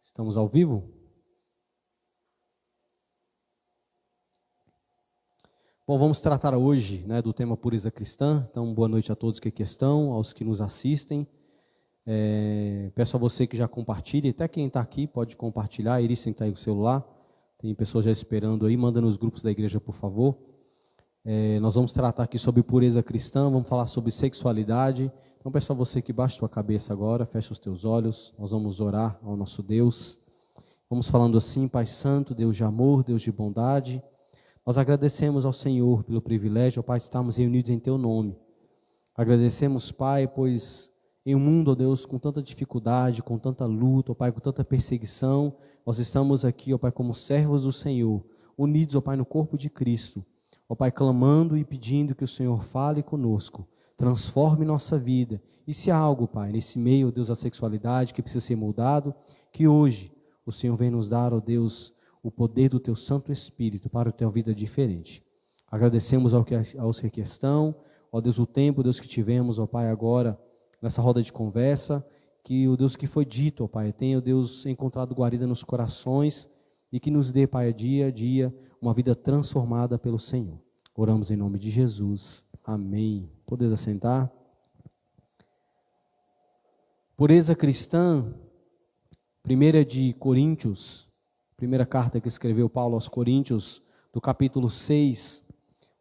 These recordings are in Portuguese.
Estamos ao vivo? Bom, vamos tratar hoje, do tema pureza cristã. Então, boa noite a todos que aqui estão, aos que nos assistem. Peço a você que já compartilhe, até quem está aqui pode compartilhar, Iris tem que estar aí com o celular. Tem pessoas já esperando aí, manda nos grupos da igreja, por favor. Nós vamos tratar aqui sobre pureza cristã, vamos falar sobre sexualidade. Então, peço a você que baixe sua cabeça agora, feche os teus olhos, nós vamos orar ao nosso Deus. Vamos falando assim: Pai Santo, Deus de amor, Deus de bondade, nós agradecemos ao Senhor pelo privilégio, ó Pai, de estarmos reunidos em Teu nome. Agradecemos, Pai, pois em um mundo, ó Deus, com tanta dificuldade, com tanta luta, ó Pai, com tanta perseguição, nós estamos aqui, ó Pai, como servos do Senhor, unidos, ó Pai, no corpo de Cristo. Ó Pai, clamando e pedindo que o Senhor fale conosco, transforme nossa vida. E se há algo, Pai, nesse meio, ó Deus, da sexualidade que precisa ser moldado, que hoje o Senhor vem nos dar, ó Deus, o poder do Teu Santo Espírito para ter uma vida diferente. Agradecemos aos que aqui estão, ó Deus, o tempo, Deus, que tivemos, ó Pai, agora, nessa roda de conversa, que o Deus que foi dito, ó Pai, tenha, ó Deus, encontrado guarida nos corações e que nos dê, Pai, dia a dia, uma vida transformada pelo Senhor. Oramos em nome de Jesus. Amém. Podeis assentar. Pureza cristã, 1 de Coríntios, primeira carta que escreveu Paulo aos Coríntios, do capítulo 6,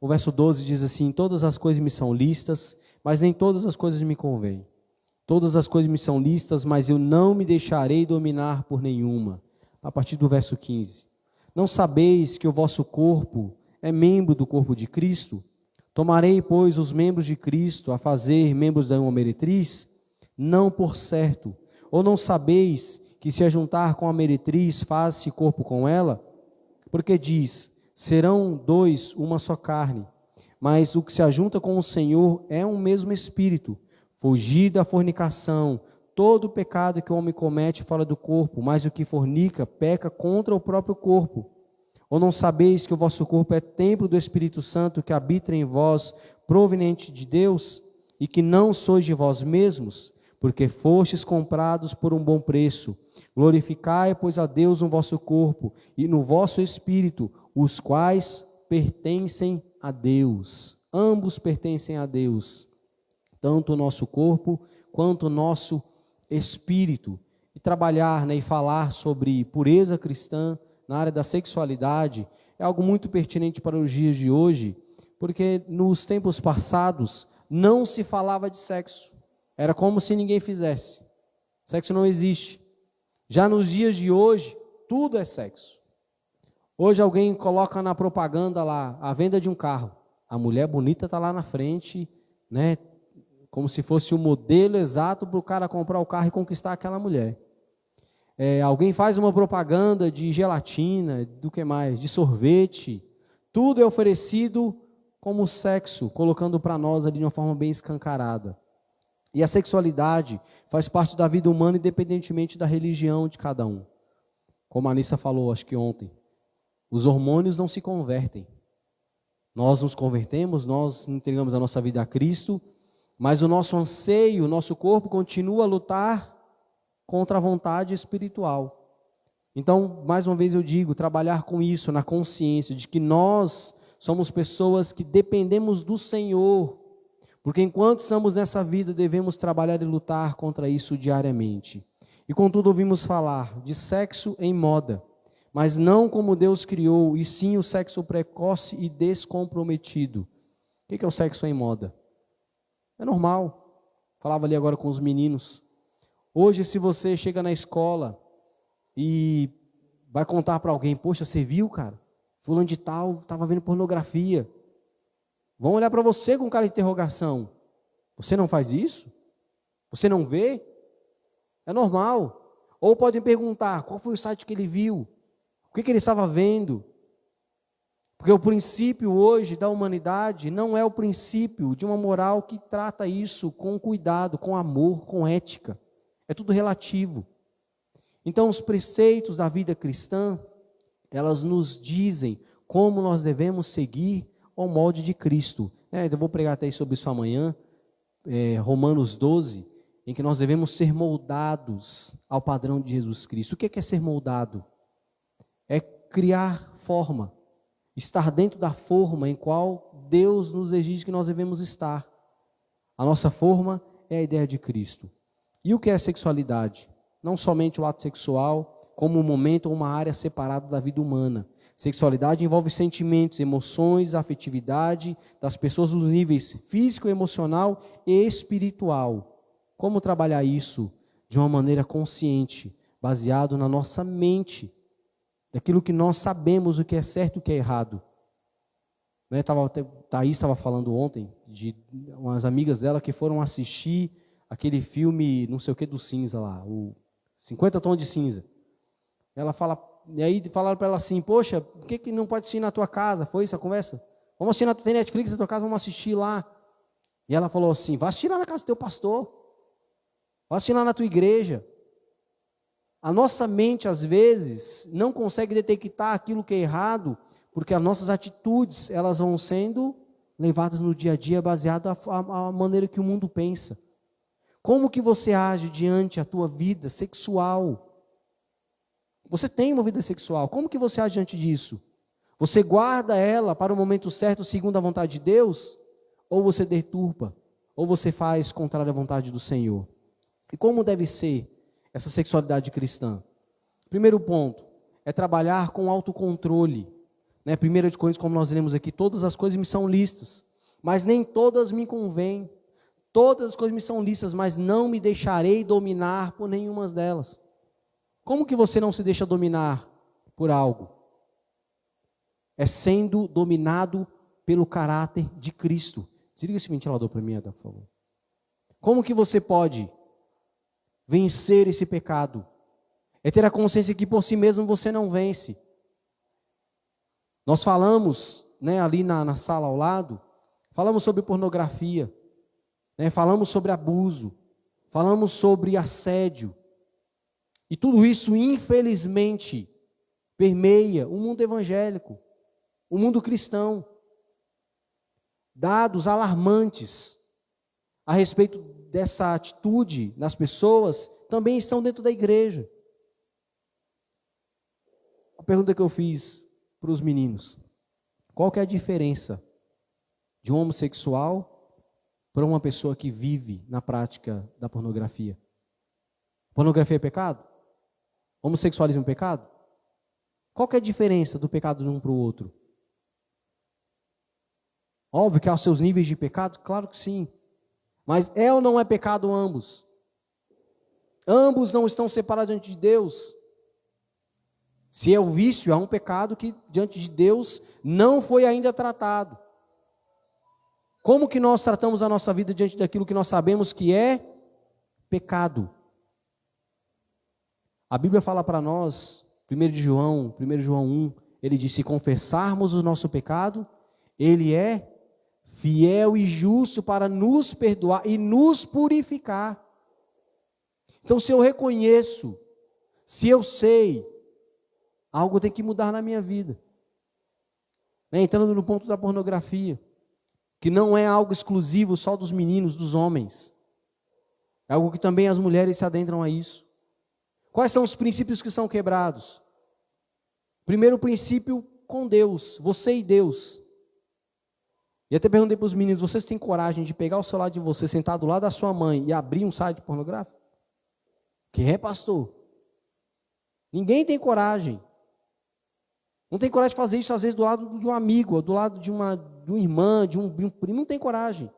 o verso 12 diz assim: todas as coisas me são lícitas, mas nem todas as coisas me convêm. Todas as coisas me são lícitas, mas eu não me deixarei dominar por nenhuma. A partir do verso 15. Não sabeis que o vosso corpo é membro do corpo de Cristo? Tomarei, pois, os membros de Cristo a fazer membros da uma meretriz? Não, por certo. Ou não sabeis que se ajuntar com a meretriz faz-se corpo com ela? Porque diz, serão dois uma só carne. Mas o que se ajunta com o Senhor é um mesmo espírito. Fugir da fornicação. Todo pecado que o homem comete fora do corpo, mas o que fornica peca contra o próprio corpo. Ou não sabeis que o vosso corpo é templo do Espírito Santo que habita em vós, proveniente de Deus, e que não sois de vós mesmos, porque fostes comprados por um bom preço? Glorificai, pois, a Deus no vosso corpo e no vosso espírito, os quais pertencem a Deus. Ambos pertencem a Deus, tanto o nosso corpo quanto o nosso espírito. E trabalhar, e falar sobre pureza cristã na área da sexualidade é algo muito pertinente para os dias de hoje, porque nos tempos passados não se falava de sexo. Era como se ninguém fizesse. Sexo não existe. Já nos dias de hoje, tudo é sexo. Hoje alguém coloca na propaganda lá, a venda de um carro. A mulher bonita está lá na frente, como se fosse o modelo exato para o cara comprar o carro e conquistar aquela mulher. Alguém faz uma propaganda de gelatina, do que mais? De sorvete. Tudo é oferecido como sexo, colocando para nós ali de uma forma bem escancarada. E a sexualidade faz parte da vida humana, independentemente da religião de cada um. Como a Anissa falou, acho que ontem, os hormônios não se convertem. Nós nos convertemos, nós entregamos a nossa vida a Cristo, mas o nosso anseio, o nosso corpo continua a lutar contra a vontade espiritual. Então, mais uma vez eu digo, trabalhar com isso, na consciência de que nós somos pessoas que dependemos do Senhor, porque enquanto estamos nessa vida, devemos trabalhar e lutar contra isso diariamente. E contudo ouvimos falar de sexo em moda, mas não como Deus criou, e sim o sexo precoce e descomprometido. O que é o sexo em moda? É normal. Falava ali agora com os meninos. Hoje, se você chega na escola e vai contar para alguém, poxa, você viu, cara? Fulano de tal estava vendo pornografia. Vão olhar para você com cara de interrogação. Você não faz isso? Você não vê? É normal. Ou podem perguntar, qual foi o site que ele viu? O que ele estava vendo? Porque o princípio hoje da humanidade não é o princípio de uma moral que trata isso com cuidado, com amor, com ética. É tudo relativo. Então, os preceitos da vida cristã, elas nos dizem como nós devemos seguir ao molde de Cristo. Eu vou pregar até sobre isso amanhã, Romanos 12, em que nós devemos ser moldados ao padrão de Jesus Cristo. O que é ser moldado? É criar forma, estar dentro da forma em qual Deus nos exige que nós devemos estar. A nossa forma é a ideia de Cristo. E o que é sexualidade? Não somente o ato sexual, como um momento ou uma área separada da vida humana. Sexualidade envolve sentimentos, emoções, afetividade das pessoas nos níveis físico, emocional e espiritual. Como trabalhar isso de uma maneira consciente, baseado na nossa mente, daquilo que nós sabemos o que é certo e o que é errado. Thaís estava falando ontem de umas amigas dela que foram assistir aquele filme, não sei o que do cinza lá, o 50 Tons de Cinza. Ela fala, e aí falaram para ela assim, poxa, por que não pode assistir na tua casa? Foi isso a conversa? Vamos assistir tem Netflix na tua casa, vamos assistir lá. E ela falou assim, vai assistir lá na casa do teu pastor, vai assistir lá na tua igreja. A nossa mente, às vezes, não consegue detectar aquilo que é errado, porque as nossas atitudes, elas vão sendo levadas no dia a dia, baseado à maneira que o mundo pensa. Como que você age diante da tua vida sexual? Você tem uma vida sexual, como que você age diante disso? Você guarda ela para o momento certo, segundo a vontade de Deus? Ou você deturpa? Ou você faz contrário à vontade do Senhor? E como deve ser essa sexualidade cristã? Primeiro ponto, é trabalhar com autocontrole. 1 Coríntios, como nós lemos aqui, todas as coisas me são lícitas, mas nem todas me convêm. Todas as coisas me são lícitas, mas não me deixarei dominar por nenhuma delas. Como que você não se deixa dominar por algo? É sendo dominado pelo caráter de Cristo. Desliga esse ventilador para mim, Ada, por favor. Como que você pode vencer esse pecado? É ter a consciência que por si mesmo você não vence. Nós falamos, ali na sala ao lado, falamos sobre pornografia, falamos sobre abuso, falamos sobre assédio. E tudo isso, infelizmente, permeia o mundo evangélico, o mundo cristão. Dados alarmantes a respeito dessa atitude das pessoas também estão dentro da igreja. A pergunta que eu fiz para os meninos: qual que é a diferença de um homossexual para uma pessoa que vive na prática da pornografia? Pornografia é pecado? Homossexualismo é pecado? Qual que é a diferença do pecado de um para o outro? Óbvio que há os seus níveis de pecado, claro que sim. Mas é ou não é pecado ambos? Ambos não estão separados diante de Deus. Se é o vício, há um pecado que diante de Deus não foi ainda tratado. Como que nós tratamos a nossa vida diante daquilo que nós sabemos que é pecado? A Bíblia fala para nós, 1 João 1, ele diz, se confessarmos o nosso pecado, ele é fiel e justo para nos perdoar e nos purificar. Então, se eu reconheço, se eu sei, algo tem que mudar na minha vida. Entrando no ponto da pornografia, que não é algo exclusivo só dos meninos, dos homens. É algo que também as mulheres se adentram a isso. Quais são os princípios que são quebrados? Primeiro princípio, com Deus, você e Deus. E até perguntei para os meninos, vocês têm coragem de pegar o celular de você, sentar do lado da sua mãe e abrir um site pornográfico? Que é, pastor? Ninguém tem coragem. Não tem coragem de fazer isso, às vezes, do lado de um amigo, ou do lado de uma irmã, de um primo, não tem coragem.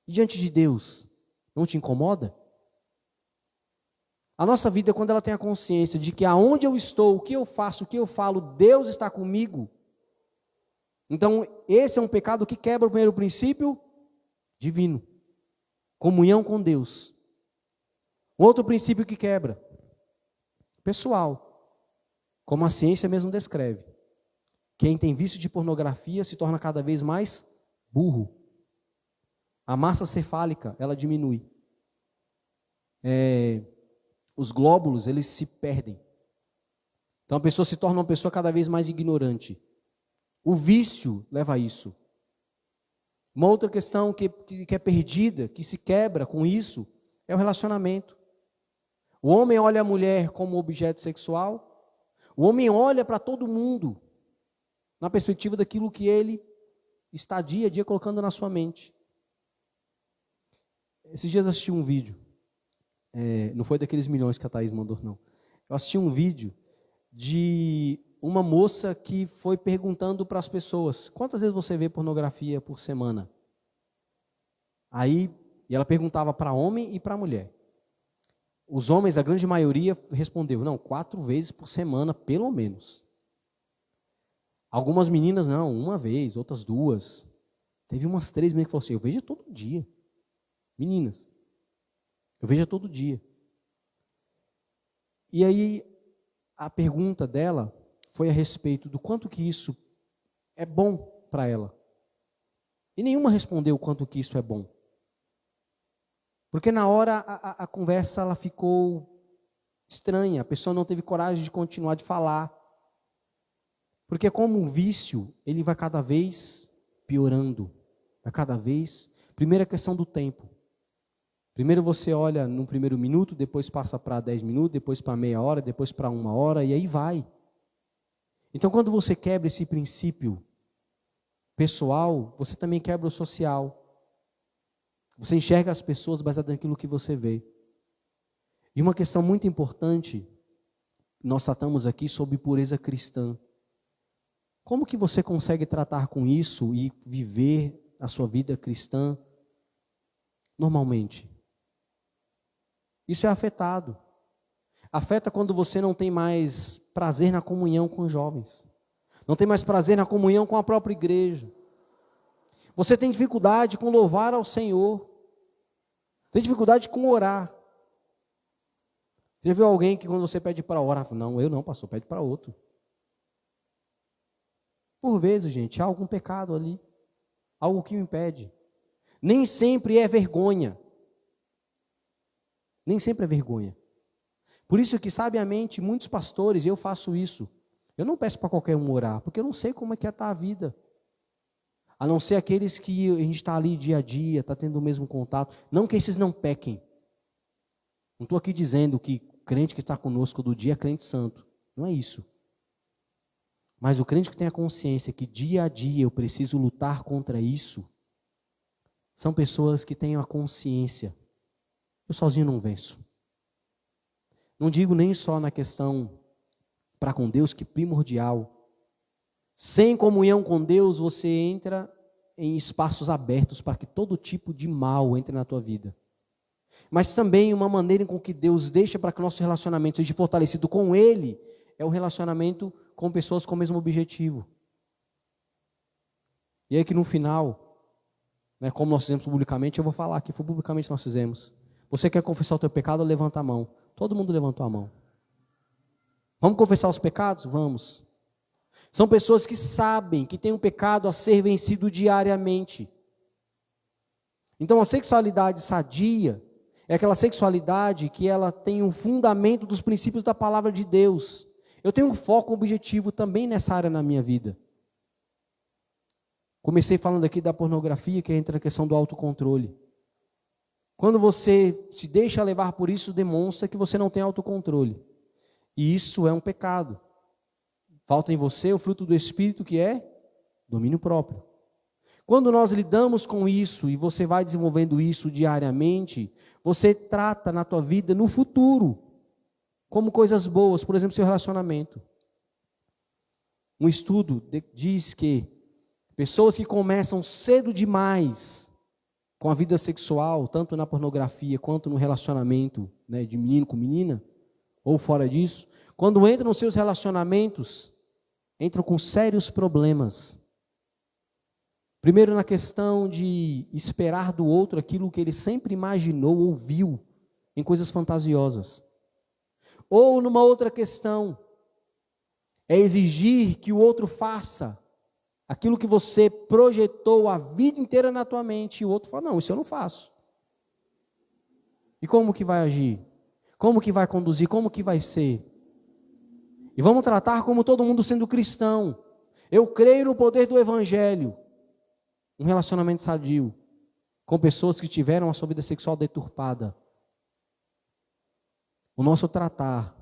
E diante de Deus, não te incomoda? A nossa vida, quando ela tem a consciência de que aonde eu estou, o que eu faço, o que eu falo, Deus está comigo. Então, esse é um pecado que quebra o primeiro princípio divino. Comunhão com Deus. Outro princípio que quebra, pessoal, como a ciência mesmo descreve. Quem tem vício de pornografia se torna cada vez mais burro. A massa cefálica, ela diminui. Os glóbulos, eles se perdem. Então a pessoa se torna uma pessoa cada vez mais ignorante. O vício leva a isso. Uma outra questão que é perdida, que se quebra com isso, É o relacionamento. O homem olha a mulher como objeto sexual. O homem olha para todo mundo na perspectiva daquilo que ele está dia a dia colocando na sua mente. Esses dias eu assisti um vídeo. Não foi daqueles milhões que a Thaís mandou, não. Eu assisti um vídeo de uma moça que foi perguntando para as pessoas: quantas vezes você vê pornografia por semana? E ela perguntava para homem e para mulher. Os homens, a grande maioria, respondeu: não, 4 vezes por semana, pelo menos. Algumas meninas, não, 1 vez, outras 2. Teve umas 3 meninas que falaram assim: eu vejo todo dia. Meninas, eu vejo todo dia. E aí, a pergunta dela foi a respeito do quanto que isso é bom para ela. E nenhuma respondeu o quanto que isso é bom. Porque na hora a conversa ela ficou estranha, a pessoa não teve coragem de continuar de falar. Porque como um vício, ele vai cada vez piorando. Vai cada vez... Primeira questão do tempo. Primeiro você olha no primeiro minuto, depois passa para 10 minutos, depois para meia hora, depois para 1 hora, e aí vai. Então quando você quebra esse princípio pessoal, você também quebra o social. Você enxerga as pessoas baseado naquilo que você vê. E uma questão muito importante, nós tratamos aqui sobre pureza cristã. Como que você consegue tratar com isso e viver a sua vida cristã normalmente? Isso é afetado. Afeta quando você não tem mais prazer na comunhão com os jovens. Não tem mais prazer na comunhão com a própria igreja. Você tem dificuldade com louvar ao Senhor. Tem dificuldade com orar. Você já viu alguém que quando você pede para orar, não, eu não, pastor, pede para outro. Por vezes, gente, há algum pecado ali. Algo que o impede. Nem sempre é vergonha. Nem sempre é vergonha. Por isso que, sabiamente, muitos pastores, eu faço isso. Eu não peço para qualquer um orar, porque eu não sei como é que está a vida. A não ser aqueles que a gente está ali dia a dia, está tendo o mesmo contato. Não que esses não pequem. Não estou aqui dizendo que o crente que está conosco do dia é crente santo. Não é isso. Mas o crente que tem a consciência que dia a dia eu preciso lutar contra isso, são pessoas que têm a consciência. Eu sozinho não venço. Não digo nem só na questão para com Deus, que primordial. Sem comunhão com Deus, você entra em espaços abertos para que todo tipo de mal entre na tua vida. Mas também uma maneira com que Deus deixa para que o nosso relacionamento seja fortalecido com Ele, é o relacionamento com pessoas com o mesmo objetivo. E aí que no final, como nós fizemos publicamente, eu vou falar que foi publicamente nós fizemos. Você quer confessar o teu pecado? Levanta a mão. Todo mundo levantou a mão. Vamos confessar os pecados? Vamos. São pessoas que sabem que tem um pecado a ser vencido diariamente. Então a sexualidade sadia é aquela sexualidade que ela tem um fundamento dos princípios da palavra de Deus. Eu tenho um foco objetivo também nessa área na minha vida. Comecei falando aqui da pornografia, que entra na questão do autocontrole. Quando você se deixa levar por isso, demonstra que você não tem autocontrole. E isso é um pecado. Falta em você o fruto do Espírito, que é domínio próprio. Quando nós lidamos com isso, e você vai desenvolvendo isso diariamente, você trata na tua vida, no futuro, como coisas boas, por exemplo, seu relacionamento. Um estudo diz que pessoas que começam cedo demais com a vida sexual, tanto na pornografia quanto no relacionamento, de menino com menina, ou fora disso, quando entram nos seus relacionamentos, entram com sérios problemas. Primeiro na questão de esperar do outro aquilo que ele sempre imaginou ou viu em coisas fantasiosas. Ou numa outra questão, é exigir que o outro faça aquilo que você projetou a vida inteira na tua mente, e o outro fala, não, isso eu não faço. E como que vai agir? Como que vai conduzir? Como que vai ser? E vamos tratar como todo mundo sendo cristão. Eu creio no poder do Evangelho. Um relacionamento sadio com pessoas que tiveram a sua vida sexual deturpada. O nosso tratar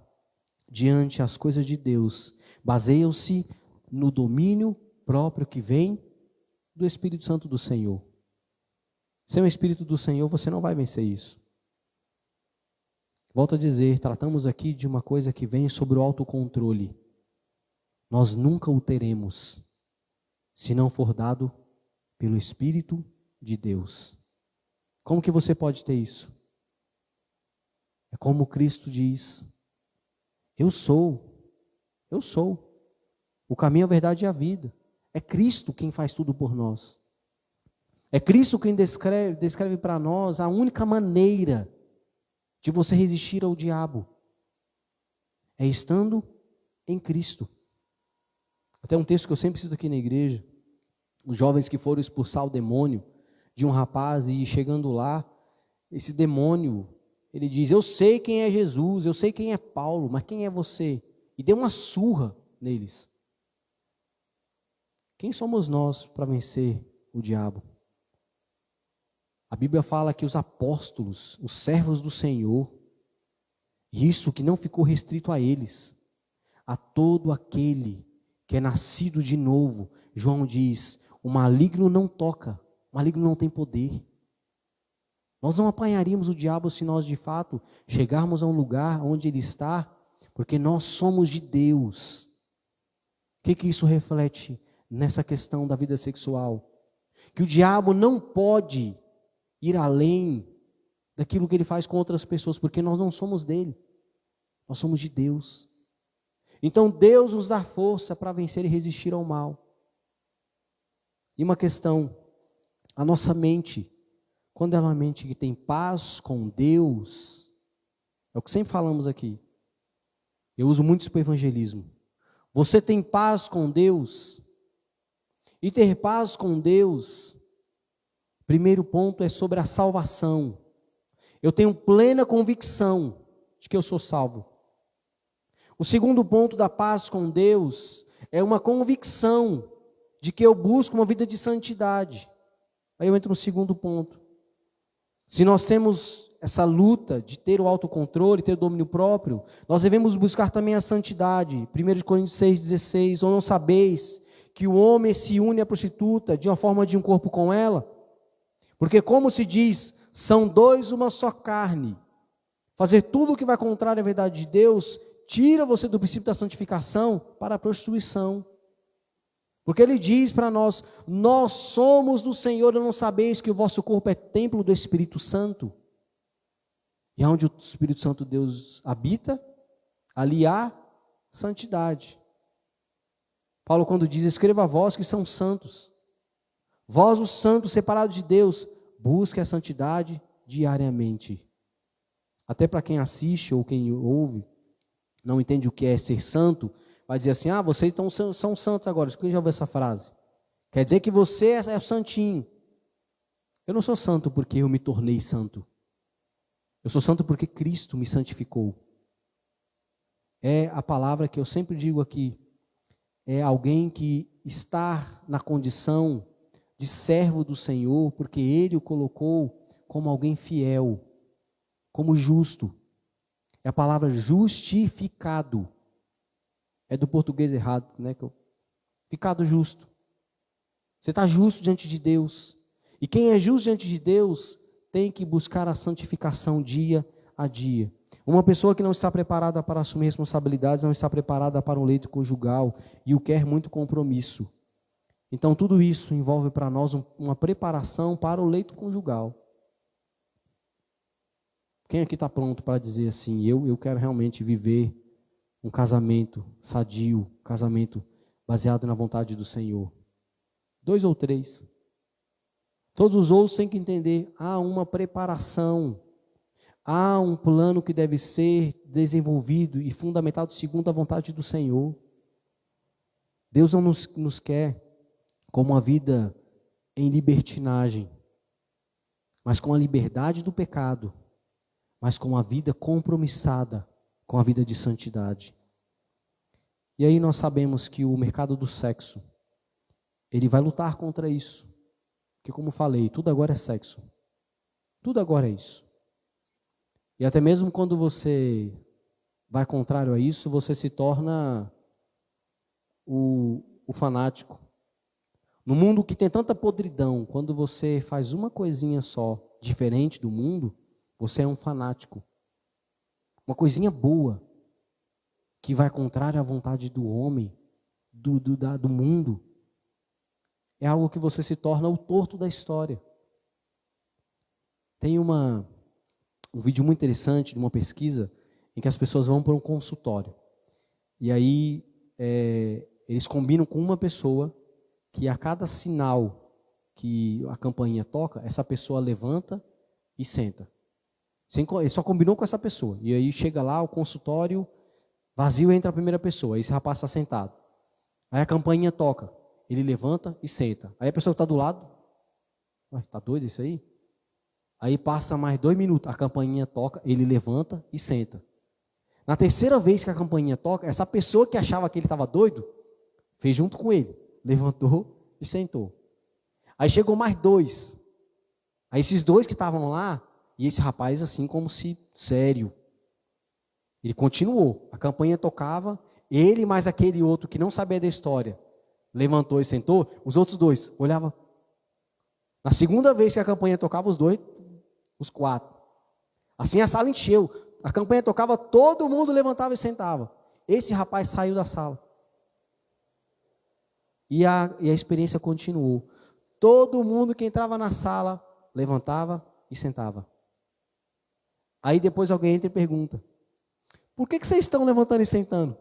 diante as coisas de Deus baseia-se no domínio próprio que vem do Espírito Santo do Senhor. Sem o Espírito do Senhor, você não vai vencer isso. Volto a dizer, tratamos aqui de uma coisa que vem sobre o autocontrole. Nós nunca o teremos, se não for dado pelo Espírito de Deus. Como que você pode ter isso? É como Cristo diz, eu sou o caminho, a verdade e a vida. É Cristo quem faz tudo por nós. É Cristo quem descreve para nós a única maneira de você resistir ao diabo. É estando em Cristo. Até um texto que eu sempre cito aqui na igreja, os jovens que foram expulsar o demônio de um rapaz e chegando lá, esse demônio, ele diz, eu sei quem é Jesus, eu sei quem é Paulo, mas quem é você? E deu uma surra neles. Quem somos nós para vencer o diabo? A Bíblia fala que os apóstolos, os servos do Senhor, isso que não ficou restrito a eles, a todo aquele que é nascido de novo. João diz, o maligno não toca, o maligno não tem poder. Nós não apanharíamos o diabo se nós de fato chegarmos a um lugar onde ele está, porque nós somos de Deus. O que isso reflete nessa questão da vida sexual? Que o diabo não pode ir além daquilo que ele faz com outras pessoas, porque nós não somos dele, nós somos de Deus. Então Deus nos dá força para vencer e resistir ao mal. E uma questão, a nossa mente, quando é uma mente que tem paz com Deus, é o que sempre falamos aqui, eu uso muito isso para o evangelismo. Você tem paz com Deus, e ter paz com Deus, primeiro ponto é sobre a salvação. Eu tenho plena convicção de que eu sou salvo. O segundo ponto da paz com Deus é uma convicção de que eu busco uma vida de santidade. Aí eu entro no segundo ponto. Se nós temos essa luta de ter o autocontrole, ter o domínio próprio, nós devemos buscar também a santidade. 1 Coríntios 6,16, ou não sabeis que o homem se une à prostituta de uma forma de um corpo com ela? Porque como se diz, são dois uma só carne. Fazer tudo o que vai contrário à verdade de Deus, tira você do princípio da santificação para a prostituição. Porque ele diz para nós, nós somos do Senhor, e não sabeis que o vosso corpo é templo do Espírito Santo. E onde o Espírito Santo de Deus habita, ali há santidade. Paulo quando diz, escreva a vós que são santos. Vós, os santos, separados de Deus, busque a santidade diariamente. Até para quem assiste ou quem ouve, não entende o que é ser santo, vai dizer assim, vocês são santos agora. Quem já ouviu essa frase? Quer dizer que você é santinho. Eu não sou santo porque eu me tornei santo. Eu sou santo porque Cristo me santificou. É a palavra que eu sempre digo aqui. É alguém que está na condição de servo do Senhor, porque Ele o colocou como alguém fiel, como justo. É a palavra justificado. É do português errado, né? Ficado justo. Você está justo diante de Deus. E quem é justo diante de Deus tem que buscar a santificação dia a dia. Uma pessoa que não está preparada para assumir responsabilidades, não está preparada para um leito conjugal e o quer muito compromisso. Então tudo isso envolve para nós uma preparação para o leito conjugal. Quem aqui está pronto para dizer assim, eu quero realmente viver um casamento sadio, casamento baseado na vontade do Senhor? 2 ou 3. Todos os outros têm que entender, há uma preparação, há um plano que deve ser desenvolvido e fundamentado segundo a vontade do Senhor. Deus não nos quer como uma vida em libertinagem, mas com a liberdade do pecado, mas com a vida compromissada com a vida de santidade. E aí nós sabemos que o mercado do sexo, ele vai lutar contra isso. Porque como falei, tudo agora é sexo. Tudo agora é isso. E até mesmo quando você vai contrário a isso, você se torna o fanático. No mundo que tem tanta podridão, quando você faz uma coisinha só diferente do mundo, você é um fanático. Uma coisinha boa, que vai contrário à vontade do homem, do mundo, é algo que você se torna o torto da história. Tem um vídeo muito interessante de uma pesquisa em que as pessoas vão para um consultório. E aí eles combinam com uma pessoa que a cada sinal que a campainha toca, essa pessoa levanta e senta. Ele só combinou com essa pessoa. E aí chega lá, o consultório vazio, entra a primeira pessoa. Aí esse rapaz está sentado. Aí a campainha toca. Ele levanta e senta. Aí a pessoa que está do lado, está doido isso aí? Aí passa mais 2 minutos, a campainha toca, ele levanta e senta. Na terceira vez que a campainha toca, essa pessoa que achava que ele estava doido, fez junto com ele. Levantou e sentou. Aí chegou mais 2. Aí esses 2 que estavam lá, e esse rapaz assim como se sério. Ele continuou. A campainha tocava, ele mais aquele outro que não sabia da história, levantou e sentou, os outros 2 olhavam. Na segunda vez que a campainha tocava, os 4. Assim a sala encheu. A campainha tocava, todo mundo levantava e sentava. Esse rapaz saiu da sala. E a experiência continuou. Todo mundo que entrava na sala, levantava e sentava. Aí depois alguém entra e pergunta: por que vocês estão levantando e sentando?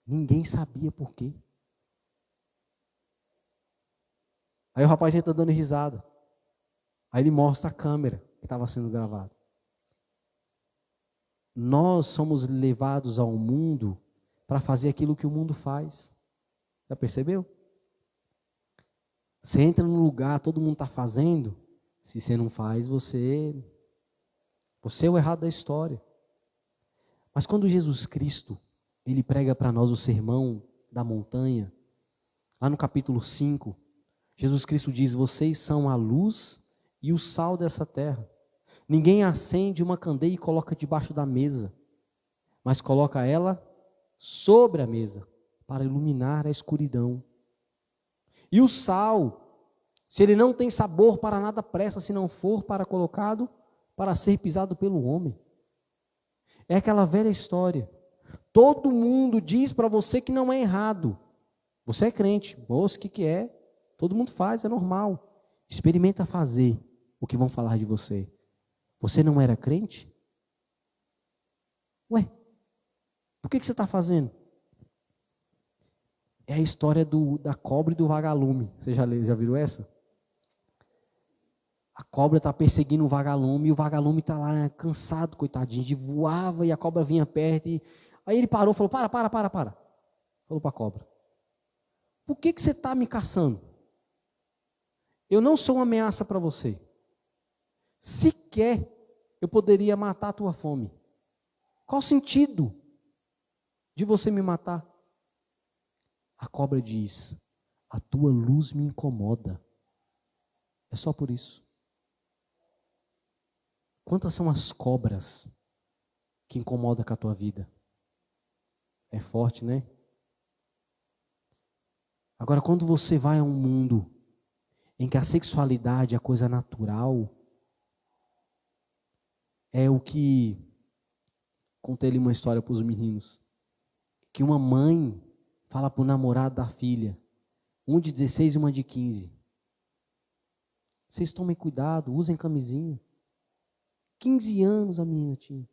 Ninguém sabia por quê. Aí o rapaz entra dando risada. Aí ele mostra a câmera que estava sendo gravada. Nós somos levados ao mundo para fazer aquilo que o mundo faz. Já percebeu? Você entra num lugar, todo mundo está fazendo. Se você não faz, você é o errado da história. Mas quando Jesus Cristo, ele prega para nós o sermão da montanha, lá no capítulo 5, Jesus Cristo diz: vocês são a luz e o sal dessa terra. Ninguém acende uma candeia e coloca debaixo da mesa, mas coloca ela sobre a mesa, para iluminar a escuridão. E o sal, se ele não tem sabor, para nada presta, se não for para colocado, para ser pisado pelo homem. É aquela velha história. Todo mundo diz para você que não é errado. Você é crente, moço, o que é? Todo mundo faz, é normal. Experimenta fazer o que vão falar de você. Você não era crente? Ué, por que você está fazendo? É a história da cobra e do vagalume. Você já viu essa? A cobra está perseguindo o vagalume e o vagalume está lá cansado, coitadinho, de voava e a cobra vinha perto. Aí ele parou e falou: para. Falou para a cobra: por que você está me caçando? Eu não sou uma ameaça para você. Sequer eu poderia matar a tua fome. Qual o sentido de você me matar? A cobra diz: a tua luz me incomoda. É só por isso. Quantas são as cobras que incomodam com a tua vida? É forte, né? Agora, quando você vai a um mundo em que a sexualidade é coisa natural, é o que... Contei ali uma história para os meninos, que uma mãe fala para o namorado da filha, um de 16 e uma de 15. Vocês tomem cuidado, usem camisinha. 15 anos a menina tinha.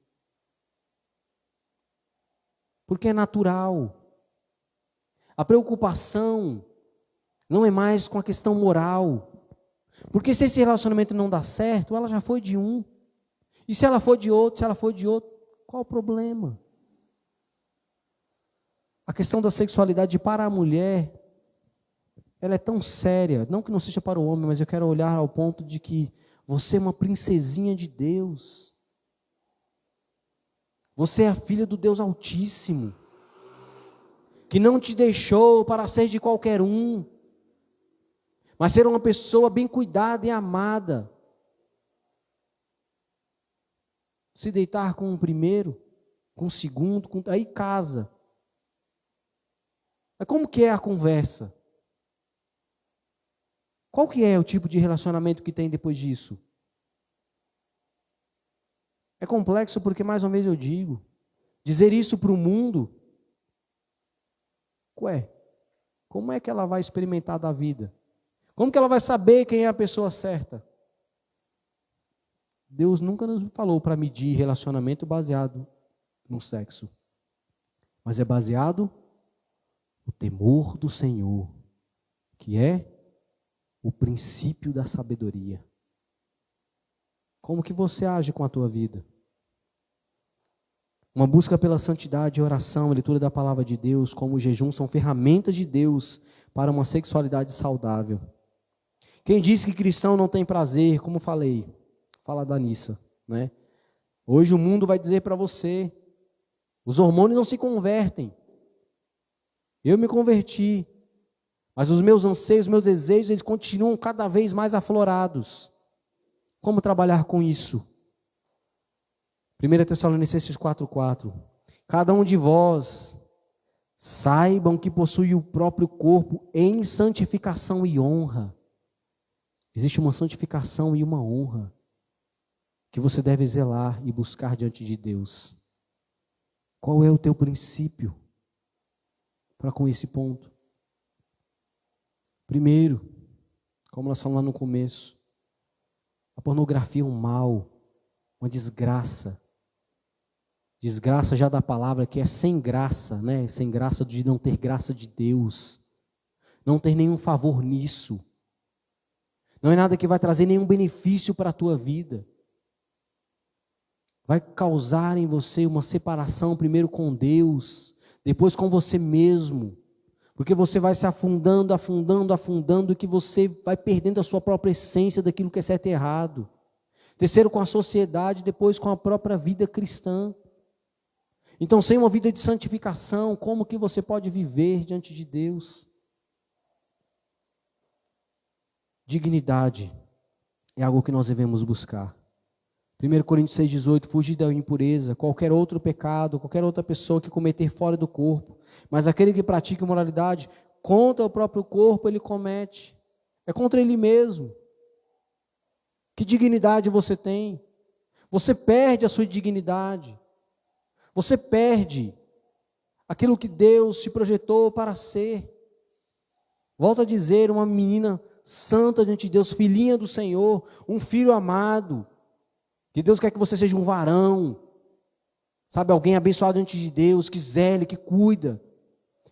Porque é natural. A preocupação não é mais com a questão moral. Porque se esse relacionamento não dá certo, ela já foi de um. E se ela for de outro, qual o problema? A questão da sexualidade para a mulher, ela é tão séria, não que não seja para o homem, mas eu quero olhar ao ponto de que você é uma princesinha de Deus. Você é a filha do Deus Altíssimo, que não te deixou para ser de qualquer um, mas ser uma pessoa bem cuidada e amada. Se deitar com o primeiro, com o segundo, aí casa. Mas como que é a conversa? Qual que é o tipo de relacionamento que tem depois disso? É complexo porque, mais uma vez eu digo, dizer isso para o mundo, como é que ela vai experimentar da vida? Como que ela vai saber quem é a pessoa certa? Deus nunca nos falou para medir relacionamento baseado no sexo, mas é baseado no temor do Senhor, que é o princípio da sabedoria. Como que você age com a tua vida? Uma busca pela santidade, oração, leitura da palavra de Deus, como o jejum, são ferramentas de Deus para uma sexualidade saudável. Quem diz que cristão não tem prazer, como falei, fala da Nissa, né? Hoje o mundo vai dizer para você, os hormônios não se convertem. Eu me converti, mas os meus anseios, os meus desejos, eles continuam cada vez mais aflorados. Como trabalhar com isso? 1 Tessalonicenses 4:4. Cada um de vós saibam que possui o próprio corpo em santificação e honra. Existe uma santificação e uma honra que você deve zelar e buscar diante de Deus. Qual é o teu princípio para com esse ponto? Primeiro, como nós falamos lá no começo, a pornografia é um mal, uma desgraça. Desgraça já da palavra que é sem graça, né? Sem graça de não ter graça de Deus. Não ter nenhum favor nisso. Não é nada que vai trazer nenhum benefício para a tua vida. Vai causar em você uma separação primeiro com Deus, depois com você mesmo. Porque você vai se afundando, e que você vai perdendo a sua própria essência daquilo que é certo e errado. Terceiro, com a sociedade, depois com a própria vida cristã. Então, sem uma vida de santificação, como que você pode viver diante de Deus? Dignidade é algo que nós devemos buscar. 1 Coríntios 6,18, fugir da impureza, qualquer outro pecado, qualquer outra pessoa que cometer fora do corpo. Mas aquele que pratica imoralidade, contra o próprio corpo ele comete. É contra ele mesmo. Que dignidade você tem? Você perde a sua dignidade. Você perde aquilo que Deus te projetou para ser. Volto a dizer, uma menina santa diante de Deus, filhinha do Senhor, um filho amado, que Deus quer que você seja um varão, sabe, alguém abençoado diante de Deus, que zele, que cuida,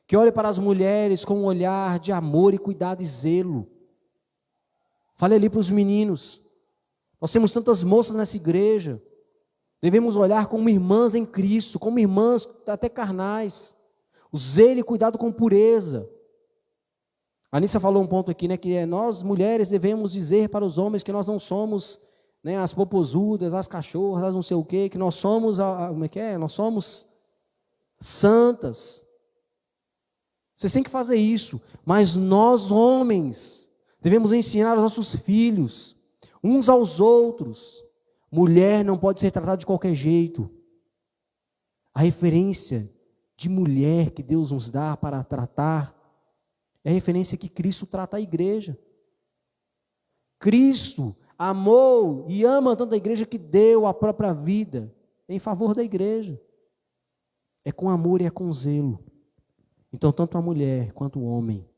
que olhe para as mulheres com um olhar de amor e cuidado e zelo. Falei ali para os meninos, nós temos tantas moças nessa igreja, devemos olhar como irmãs em Cristo, como irmãs até carnais, o zelo e cuidado com pureza. A Anissa falou um ponto aqui, né, que nós mulheres devemos dizer para os homens que nós não somos, né, as popozudas, as cachorras, as não sei o quê, que nós somos, como é que é? Nós somos santas. Vocês têm que fazer isso, mas nós homens devemos ensinar aos nossos filhos, uns aos outros. Mulher não pode ser tratada de qualquer jeito. A referência de mulher que Deus nos dá para tratar é a referência que Cristo trata a igreja. Cristo amou e ama tanto a igreja que deu a própria vida em favor da igreja. É com amor e é com zelo. Então, tanto a mulher quanto o homem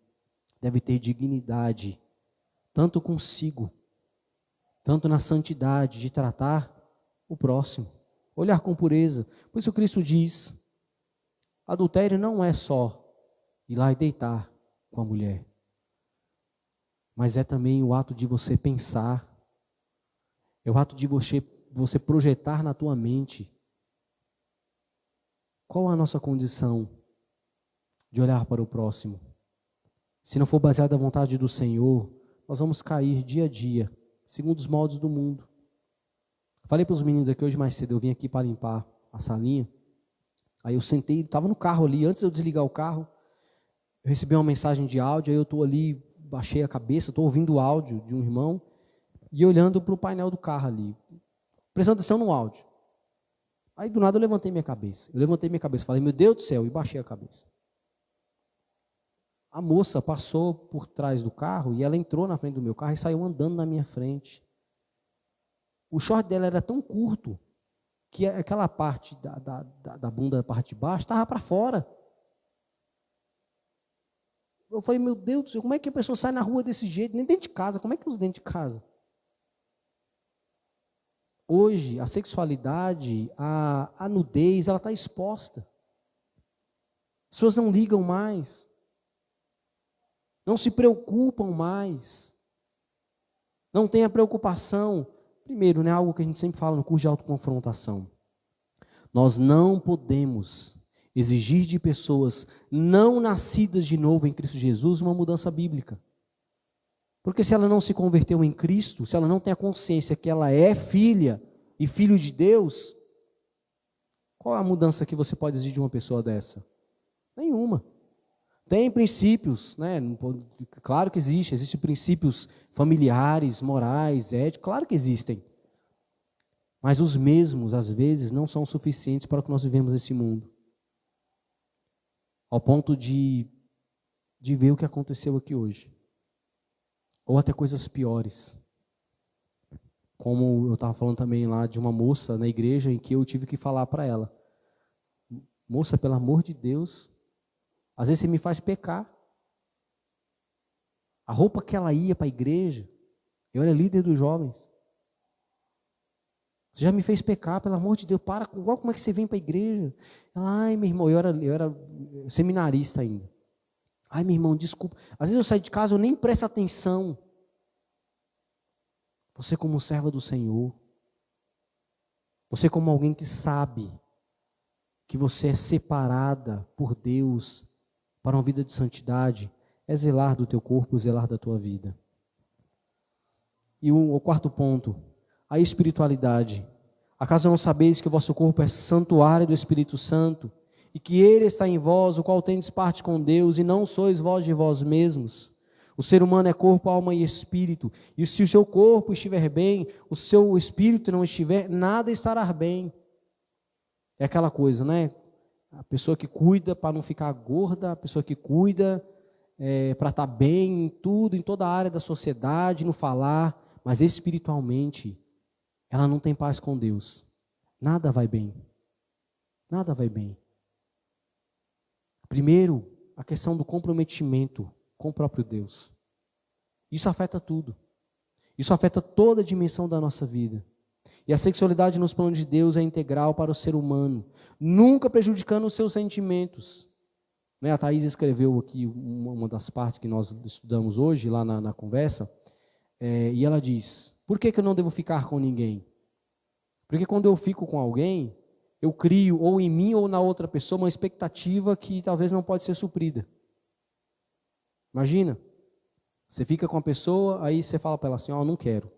deve ter dignidade, tanto consigo, tanto na santidade de tratar o próximo, olhar com pureza. Por isso Cristo diz, adultério não é só ir lá e deitar com a mulher, mas é também o ato de você pensar, é o ato de você projetar na tua mente qual a nossa condição de olhar para o próximo. Se não for baseado na vontade do Senhor, nós vamos cair dia a dia, segundo os moldes do mundo. Falei para os meninos aqui hoje mais cedo, eu vim aqui para limpar a salinha, aí eu sentei, estava no carro ali, antes de eu desligar o carro, eu recebi uma mensagem de áudio, aí eu estou ali, baixei a cabeça, estou ouvindo o áudio de um irmão, e olhando para o painel do carro ali, prestando atenção no áudio. Aí do nada eu levantei minha cabeça. Falei, meu Deus do céu, e baixei a cabeça. A moça passou por trás do carro e ela entrou na frente do meu carro e saiu andando na minha frente. O short dela era tão curto que aquela parte da bunda, da parte de baixo, estava para fora. Eu falei, meu Deus do céu, como é que a pessoa sai na rua desse jeito? Nem dentro de casa, como é que usa dentro de casa? Hoje, a sexualidade, a nudez, ela está exposta. As pessoas não ligam mais. Não se preocupam mais. Não tem a preocupação. Primeiro, né, algo que a gente sempre fala no curso de autoconfrontação. Nós não podemos exigir de pessoas não nascidas de novo em Cristo Jesus uma mudança bíblica. Porque se ela não se converteu em Cristo, se ela não tem a consciência que ela é filha e filho de Deus, qual é a mudança que você pode exigir de uma pessoa dessa? Nenhuma. Tem princípios, né? Claro que existem princípios familiares, morais, éticos, claro que existem. Mas os mesmos, às vezes, não são suficientes para o que nós vivemos nesse mundo. Ao ponto de ver o que aconteceu aqui hoje. Ou até coisas piores. Como eu estava falando também lá de uma moça na igreja em que eu tive que falar para ela. Moça, pelo amor de Deus, às vezes você me faz pecar. A roupa que ela ia para a igreja, eu era líder dos jovens. Você já me fez pecar, pelo amor de Deus, para, como é que você vem para a igreja? Ela, ai, meu irmão, eu era seminarista ainda. Ai, meu irmão, desculpa. Às vezes eu saio de casa, eu nem presto atenção. Você como serva do Senhor, você como alguém que sabe que você é separada por Deus para uma vida de santidade, é zelar do teu corpo, zelar da tua vida. E o quarto ponto, a espiritualidade. Acaso não sabeis que o vosso corpo é santuário do Espírito Santo, e que ele está em vós, o qual tendes parte com Deus, e não sois vós de vós mesmos? O ser humano é corpo, alma e espírito, e se o seu corpo estiver bem, o seu espírito não estiver, nada estará bem. É aquela coisa, né? A pessoa que cuida para não ficar gorda, a pessoa que cuida para estar bem em tudo, em toda a área da sociedade, no falar, mas espiritualmente, ela não tem paz com Deus. Nada vai bem. Nada vai bem. Primeiro, a questão do comprometimento com o próprio Deus. Isso afeta tudo. Isso afeta toda a dimensão da nossa vida. E a sexualidade nos planos de Deus é integral para o ser humano, nunca prejudicando os seus sentimentos. A Thaís escreveu aqui uma das partes que nós estudamos hoje, lá na conversa, e ela diz, por que eu não devo ficar com ninguém? Porque quando eu fico com alguém, eu crio ou em mim ou na outra pessoa uma expectativa que talvez não pode ser suprida. Imagina, você fica com a pessoa, aí você fala para ela assim, não quero.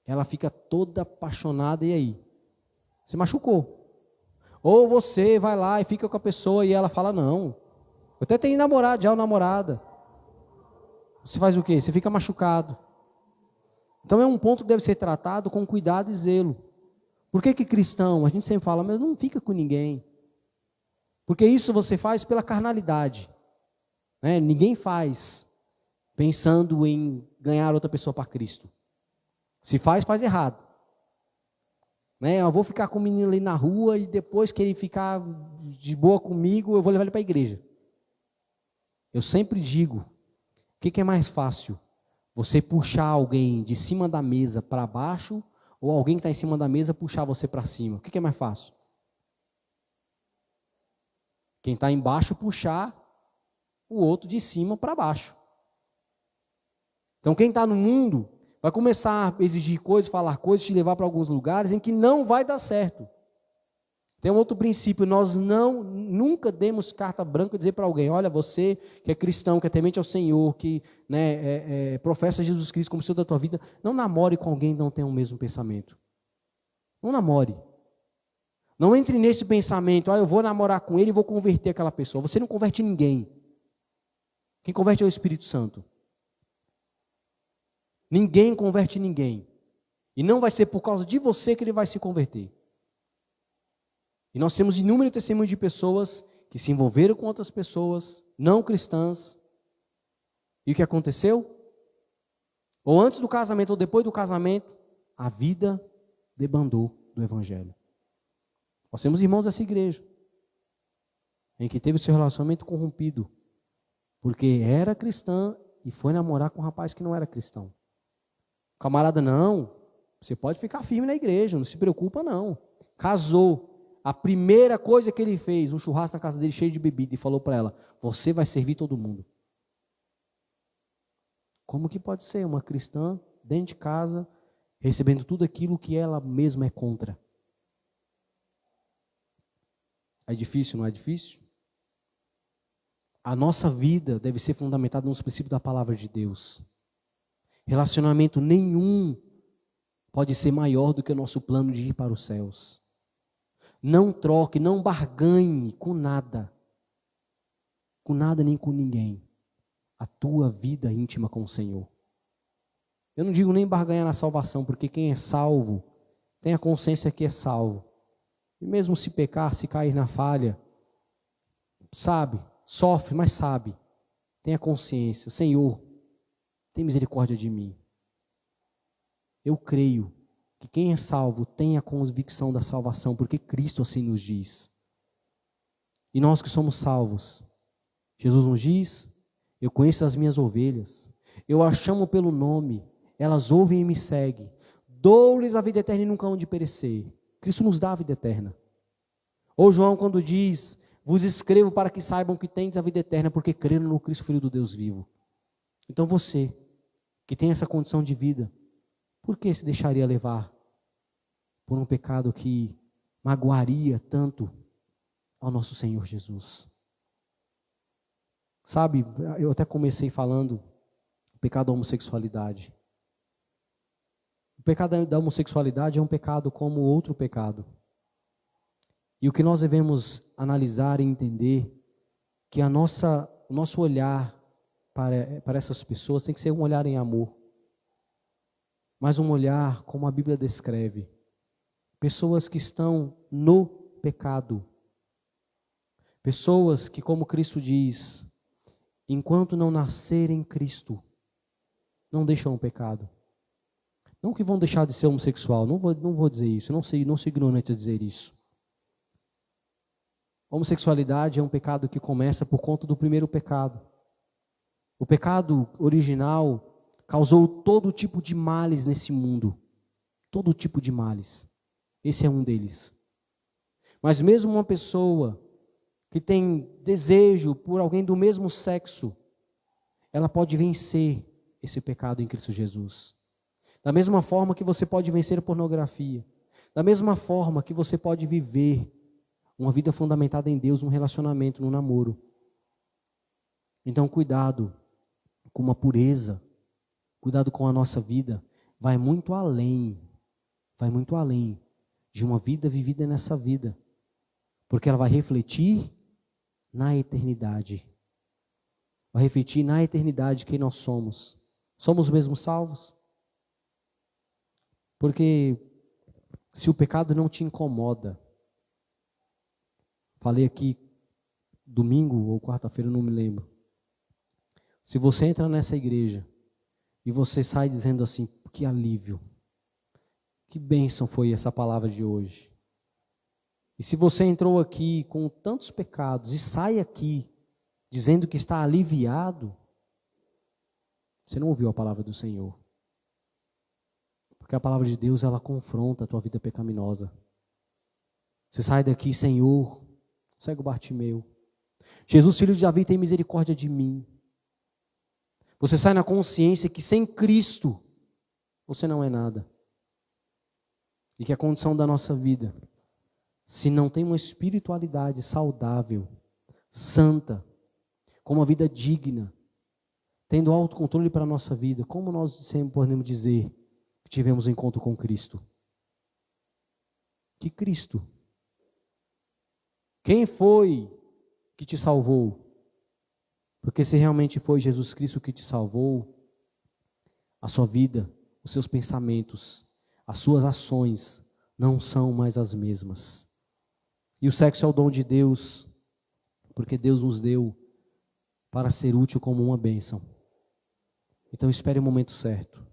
Ela fica toda apaixonada, e aí? Você machucou. Ou você vai lá e fica com a pessoa e ela fala, não. Eu até tenho namorado já ou namorada. Você faz o quê? Você fica machucado. Então é um ponto que deve ser tratado com cuidado e zelo. Por que cristão? A gente sempre fala, mas não fica com ninguém. Porque isso você faz pela carnalidade. Né? Ninguém faz pensando em ganhar outra pessoa para Cristo. Se faz errado. Né? Eu vou ficar com o menino ali na rua e depois que ele ficar de boa comigo, eu vou levar ele para a igreja. Eu sempre digo, o que é mais fácil? Você puxar alguém de cima da mesa para baixo ou alguém que está em cima da mesa puxar você para cima? O que é mais fácil? Quem está embaixo puxar o outro de cima para baixo. Então quem está no mundo vai começar a exigir coisas, falar coisas, te levar para alguns lugares em que não vai dar certo. Tem um outro princípio, nós nunca demos carta branca e dizer para alguém, olha, você que é cristão, que é temente ao Senhor, que professa Jesus Cristo como Senhor da tua vida, não namore com alguém que não tem o mesmo pensamento. Não namore. Não entre nesse pensamento, eu vou namorar com ele e vou converter aquela pessoa. Você não converte ninguém. Quem converte é o Espírito Santo. Ninguém converte ninguém. E não vai ser por causa de você que ele vai se converter. E nós temos inúmeros testemunhos de pessoas que se envolveram com outras pessoas não cristãs. E o que aconteceu? Ou antes do casamento ou depois do casamento, a vida debandou do evangelho. Nós temos irmãos dessa igreja em que teve seu relacionamento corrompido porque era cristã e foi namorar com um rapaz que não era cristão. O camarada, não, você pode ficar firme na igreja, não se preocupa não. Casou. A primeira coisa que ele fez, um churrasco na casa dele cheio de bebida, e falou para ela, você vai servir todo mundo. Como que pode ser uma cristã dentro de casa, recebendo tudo aquilo que ela mesma é contra? É difícil, não é difícil? A nossa vida deve ser fundamentada nos princípios da palavra de Deus. Relacionamento nenhum pode ser maior do que o nosso plano de ir para os céus. Não troque, não barganhe com nada nem com ninguém, a tua vida íntima com o Senhor. Eu não digo nem barganhar na salvação, porque quem é salvo, tem a consciência que é salvo. E mesmo se pecar, se cair na falha, sabe, sofre, mas sabe, tem a consciência, Senhor, tem misericórdia de mim. Eu creio que quem é salvo tem a convicção da salvação, porque Cristo assim nos diz. E nós que somos salvos, Jesus nos diz, eu conheço as minhas ovelhas, eu as chamo pelo nome, elas ouvem e me seguem, dou-lhes a vida eterna e nunca hão de perecer. Cristo nos dá a vida eterna. Ou João quando diz, vos escrevo para que saibam que tendes a vida eterna, porque creram no Cristo, Filho do Deus vivo. Então você, que tem essa condição de vida, por que se deixaria levar por um pecado que magoaria tanto ao nosso Senhor Jesus? Sabe, eu até comecei falando o pecado da homossexualidade. O pecado da homossexualidade é um pecado como outro pecado. E o que nós devemos analisar e entender, que o nosso olhar para essas pessoas tem que ser um olhar em amor. Mas um olhar como a Bíblia descreve. Pessoas que estão no pecado. Pessoas que, como Cristo diz, enquanto não nascerem em Cristo, não deixam o pecado. Não que vão deixar de ser homossexual, não vou dizer isso, não sou ignorante a dizer isso. A homossexualidade é um pecado que começa por conta do primeiro pecado. O pecado original causou todo tipo de males nesse mundo. Todo tipo de males. Esse é um deles. Mas mesmo uma pessoa que tem desejo por alguém do mesmo sexo, ela pode vencer esse pecado em Cristo Jesus. Da mesma forma que você pode vencer a pornografia. Da mesma forma que você pode viver uma vida fundamentada em Deus, um relacionamento, num namoro. Então, cuidado com uma pureza, cuidado com a nossa vida, vai muito além de uma vida vivida nessa vida, porque ela vai refletir na eternidade. Vai refletir na eternidade quem nós somos. Somos mesmo salvos? Porque se o pecado não te incomoda, falei aqui domingo ou quarta-feira, não me lembro. Se você entra nessa igreja e você sai dizendo assim, que alívio, que bênção foi essa palavra de hoje. E se você entrou aqui com tantos pecados e sai aqui dizendo que está aliviado, você não ouviu a palavra do Senhor. Porque a palavra de Deus, ela confronta a tua vida pecaminosa. Você sai daqui, Senhor, cego Bartimeu. Jesus, filho de Davi, tem misericórdia de mim. Você sai na consciência que sem Cristo, você não é nada. E que a condição da nossa vida, se não tem uma espiritualidade saudável, santa, com uma vida digna, tendo autocontrole para a nossa vida, como nós sempre podemos dizer que tivemos um encontro com Cristo? Que Cristo? Quem foi que te salvou? Porque se realmente foi Jesus Cristo que te salvou, a sua vida, os seus pensamentos, as suas ações não são mais as mesmas. E o sexo é o dom de Deus, porque Deus nos deu para ser útil como uma bênção. Então espere o momento certo.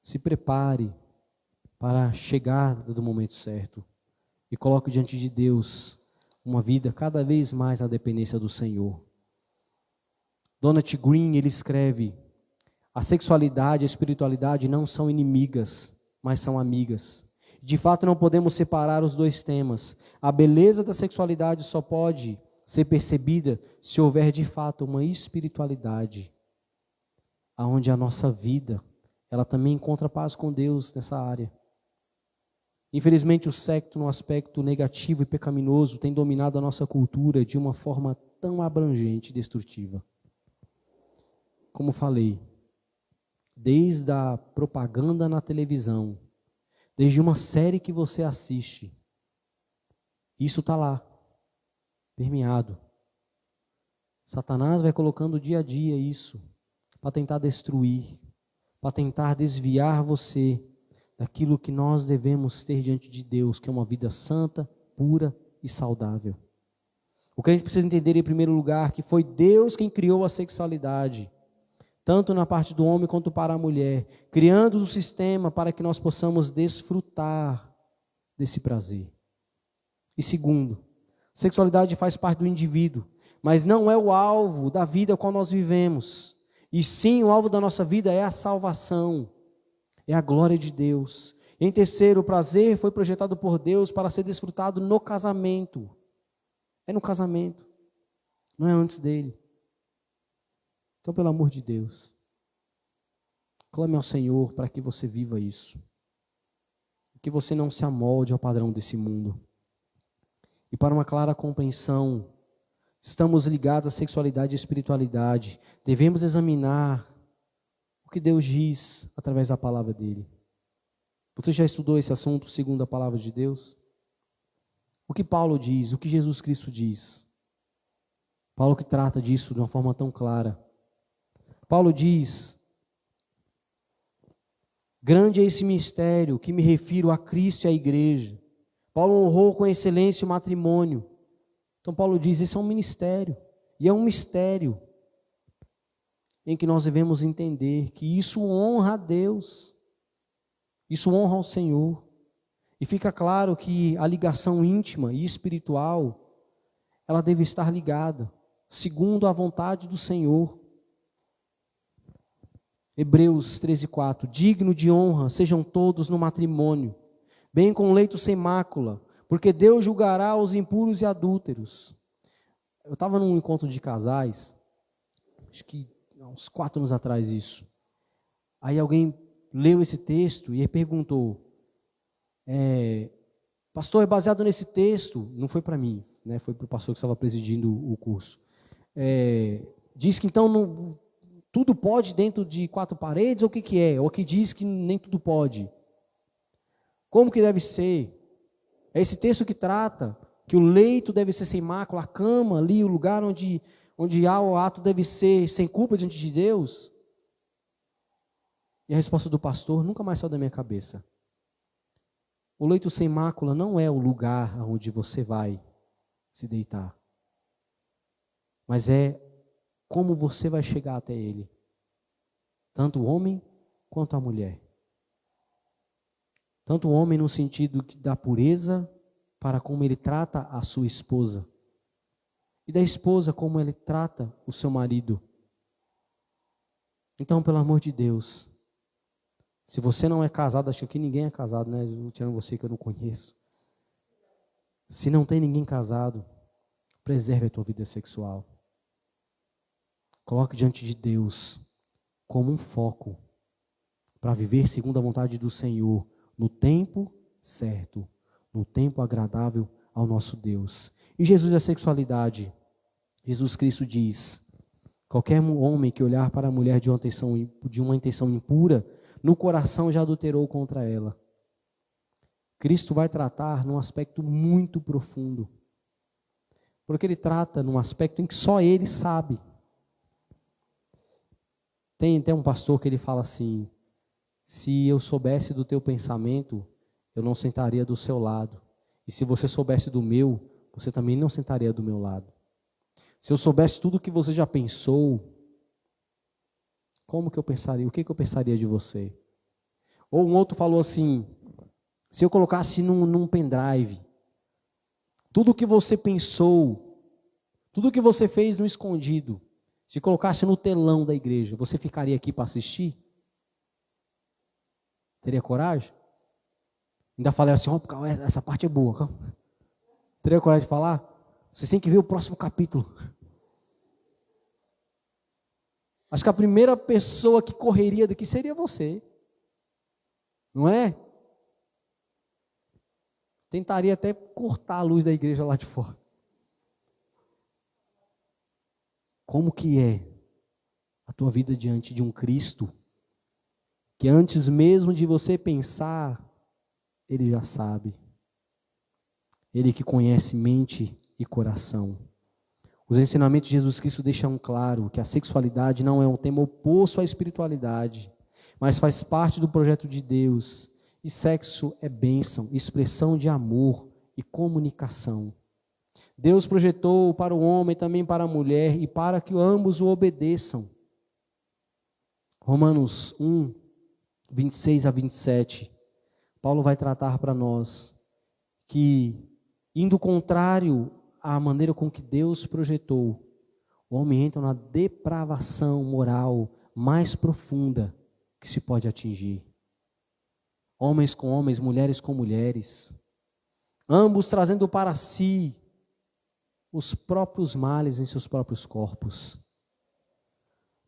Se prepare para a chegada do momento certo. E coloque diante de Deus uma vida cada vez mais na dependência do Senhor. Donald Green, ele escreve: a sexualidade e a espiritualidade não são inimigas, mas são amigas. De fato, não podemos separar os dois temas. A beleza da sexualidade só pode ser percebida se houver de fato uma espiritualidade, onde a nossa vida, ela também encontra paz com Deus nessa área. Infelizmente, o sexo no aspecto negativo e pecaminoso tem dominado a nossa cultura de uma forma tão abrangente e destrutiva. Como falei, desde a propaganda na televisão, desde uma série que você assiste, isso está lá, permeado. Satanás vai colocando dia a dia isso, para tentar destruir, para tentar desviar você daquilo que nós devemos ter diante de Deus, que é uma vida santa, pura e saudável. O que a gente precisa entender em primeiro lugar, que foi Deus quem criou a sexualidade, tanto na parte do homem quanto para a mulher, criando um sistema para que nós possamos desfrutar desse prazer. E segundo, sexualidade faz parte do indivíduo, mas não é o alvo da vida qual nós vivemos. E sim, o alvo da nossa vida é a salvação, é a glória de Deus. Em terceiro, o prazer foi projetado por Deus para ser desfrutado no casamento. É no casamento, não é antes dele. Então, pelo amor de Deus, clame ao Senhor para que você viva isso. Que você não se amolde ao padrão desse mundo. E para uma clara compreensão, estamos ligados à sexualidade e à espiritualidade. Devemos examinar o que Deus diz através da palavra dele. Você já estudou esse assunto segundo a palavra de Deus? O que Paulo diz, o que Jesus Cristo diz? Paulo que trata disso de uma forma tão clara. Paulo diz: grande é esse mistério que me refiro a Cristo e à igreja. Paulo honrou com excelência o matrimônio. Então Paulo diz, esse é um ministério. E é um mistério em que nós devemos entender que isso honra a Deus. Isso honra ao Senhor. E fica claro que a ligação íntima e espiritual, ela deve estar ligada, segundo a vontade do Senhor. Hebreus 13:4, digno de honra sejam todos no matrimônio, bem com leito sem mácula, porque Deus julgará os impuros e adúlteros. Eu estava num encontro de casais, acho que há uns 4 anos atrás isso. Aí alguém leu esse texto e perguntou, pastor, é baseado nesse texto? Não foi para mim, né? Foi para o pastor que estava presidindo o curso. Diz que então tudo pode dentro de 4 paredes, ou o que é? Ou que diz que nem tudo pode? Como que deve ser? É esse texto que trata que o leito deve ser sem mácula, a cama ali, o lugar onde há o ato deve ser sem culpa diante de Deus? E a resposta do pastor nunca mais saiu da minha cabeça. O leito sem mácula não é o lugar onde você vai se deitar, mas é como você vai chegar até ele, tanto o homem quanto a mulher. Tanto o homem no sentido da pureza, para como ele trata a sua esposa, e da esposa como ele trata o seu marido. Então, pelo amor de Deus, se você não é casado, acho que aqui ninguém é casado, né? Tirando você que eu não conheço. Se não tem ninguém casado, preserve a tua vida sexual. Coloque diante de Deus como um foco para viver segundo a vontade do Senhor, no tempo certo, no tempo agradável ao nosso Deus. E Jesus é a sexualidade. Jesus Cristo diz, qualquer homem que olhar para a mulher de uma intenção impura, no coração já adulterou contra ela. Cristo vai tratar num aspecto muito profundo, porque ele trata num aspecto em que só ele sabe. Tem até um pastor que ele fala assim, se eu soubesse do teu pensamento, eu não sentaria do seu lado. E se você soubesse do meu, você também não sentaria do meu lado. Se eu soubesse tudo o que você já pensou, como que eu pensaria? O que que eu pensaria de você? Ou um outro falou assim, se eu colocasse num pendrive, tudo o que você pensou, tudo o que você fez no escondido, se colocasse no telão da igreja, você ficaria aqui para assistir? Teria coragem? Ainda falei assim, essa parte é boa. Teria coragem de falar? Você tem que ver o próximo capítulo. Acho que a primeira pessoa que correria daqui seria você. Não é? Tentaria até cortar a luz da igreja lá de fora. Como que é a tua vida diante de um Cristo que antes mesmo de você pensar, Ele já sabe. Ele que conhece mente e coração. Os ensinamentos de Jesus Cristo deixam claro que a sexualidade não é um tema oposto à espiritualidade, mas faz parte do projeto de Deus. E sexo é bênção, expressão de amor e comunicação. Deus projetou para o homem, também para a mulher, e para que ambos o obedeçam. Romanos 1, 26 a 27. Paulo vai tratar para nós que, indo contrário à maneira com que Deus projetou, o homem entra na depravação moral mais profunda que se pode atingir. Homens com homens, mulheres com mulheres, ambos trazendo para si os próprios males em seus próprios corpos.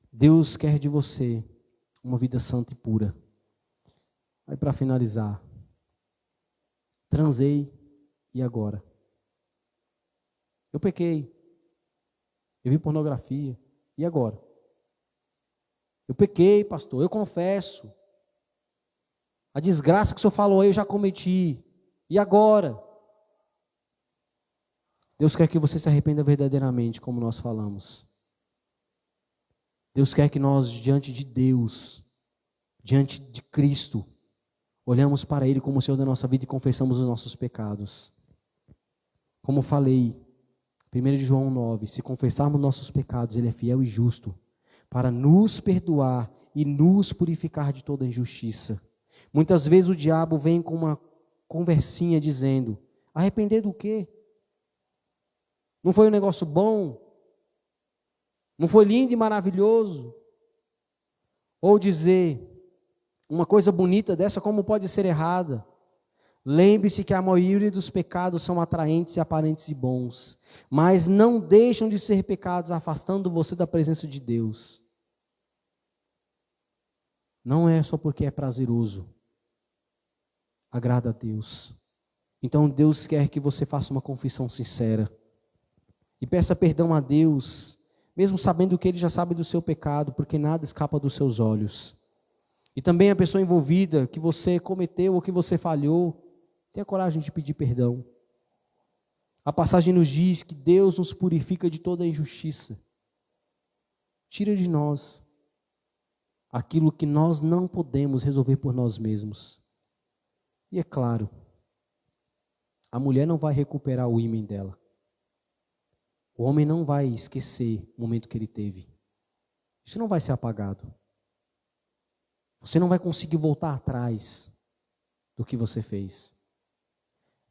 Deus quer de você uma vida santa e pura. Aí para finalizar, transei e agora? Eu pequei, eu vi pornografia, e agora? Eu pequei, pastor, eu confesso. A desgraça que o senhor falou aí eu já cometi, e agora? Deus quer que você se arrependa verdadeiramente, como nós falamos. Deus quer que nós, diante de Deus, diante de Cristo, olhamos para Ele como o Senhor da nossa vida e confessamos os nossos pecados. Como falei, 1 João 9, se confessarmos nossos pecados, Ele é fiel e justo, para nos perdoar e nos purificar de toda injustiça. Muitas vezes o diabo vem com uma conversinha dizendo, arrepender do quê? Não foi um negócio bom? Não foi lindo e maravilhoso? Ou dizer, uma coisa bonita dessa como pode ser errada? Lembre-se que a maioria dos pecados são atraentes e aparentes e bons, mas não deixam de ser pecados, afastando você da presença de Deus. Não é só porque é prazeroso. Agrada a Deus. Então Deus quer que você faça uma confissão sincera. E peça perdão a Deus, mesmo sabendo que Ele já sabe do seu pecado, porque nada escapa dos seus olhos. E também a pessoa envolvida, que você cometeu ou que você falhou, tenha coragem de pedir perdão. A passagem nos diz que Deus nos purifica de toda a injustiça. Tira de nós aquilo que nós não podemos resolver por nós mesmos. E é claro, a mulher não vai recuperar o ímã dela. O homem não vai esquecer o momento que ele teve. Isso não vai ser apagado. Você não vai conseguir voltar atrás do que você fez.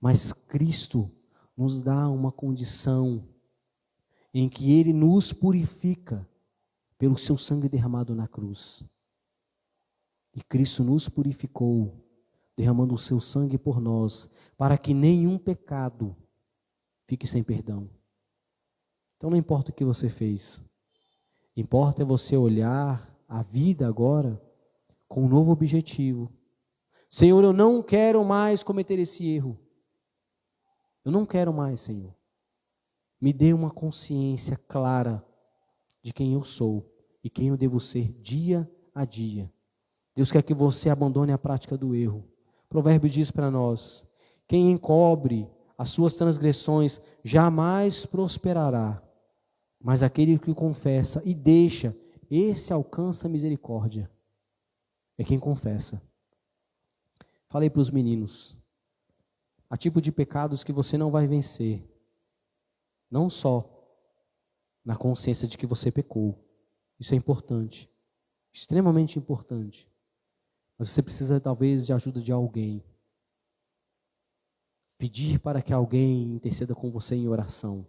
Mas Cristo nos dá uma condição em que Ele nos purifica pelo seu sangue derramado na cruz. E Cristo nos purificou, derramando o seu sangue por nós, para que nenhum pecado fique sem perdão. Então não importa o que você fez, importa é você olhar a vida agora com um novo objetivo. Senhor, eu não quero mais cometer esse erro. Eu não quero mais, Senhor. Me dê uma consciência clara de quem eu sou e quem eu devo ser dia a dia. Deus quer que você abandone a prática do erro. O provérbio diz para nós, quem encobre as suas transgressões jamais prosperará, mas aquele que confessa e deixa, esse alcança a misericórdia. É quem confessa. Falei para os meninos, Há tipo de pecados que você não vai vencer. Não só na consciência de que você pecou. Isso é importante. Extremamente importante. Mas você precisa talvez de ajuda de alguém. Pedir para que alguém interceda com você em oração.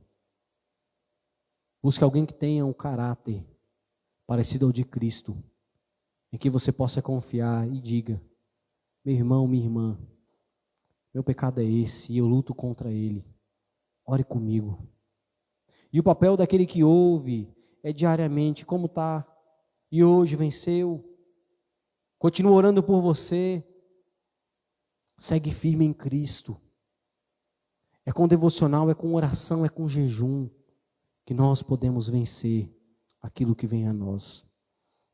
Busque alguém que tenha um caráter parecido ao de Cristo, em que você possa confiar e diga: meu irmão, minha irmã, meu pecado é esse e eu luto contra ele. Ore comigo. E o papel daquele que ouve é diariamente: como está? E hoje venceu? Continua orando por você. Segue firme em Cristo. É com devocional, é com oração, é com jejum que nós podemos vencer aquilo que vem a nós.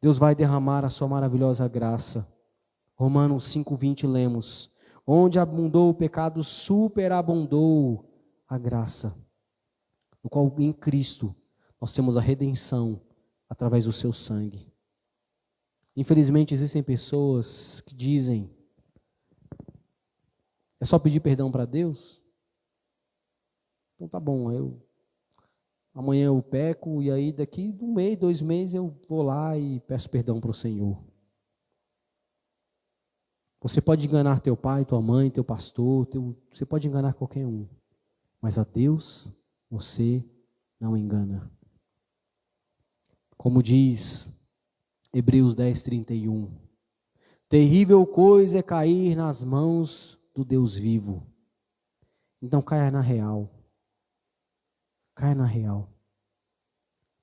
Deus vai derramar a sua maravilhosa graça. Romanos 5:20 lemos: onde abundou o pecado, superabundou a graça, no qual em Cristo nós temos a redenção através do seu sangue. Infelizmente existem pessoas que dizem: é só pedir perdão para Deus? Então tá bom, amanhã eu peco e aí daqui 1 mês, 2 meses eu vou lá e peço perdão para o Senhor. Você pode enganar teu pai, tua mãe, teu pastor, você pode enganar qualquer um. Mas a Deus você não engana. Como diz Hebreus 10:31, terrível coisa é cair nas mãos do Deus vivo. Então caia na real. Caia na real.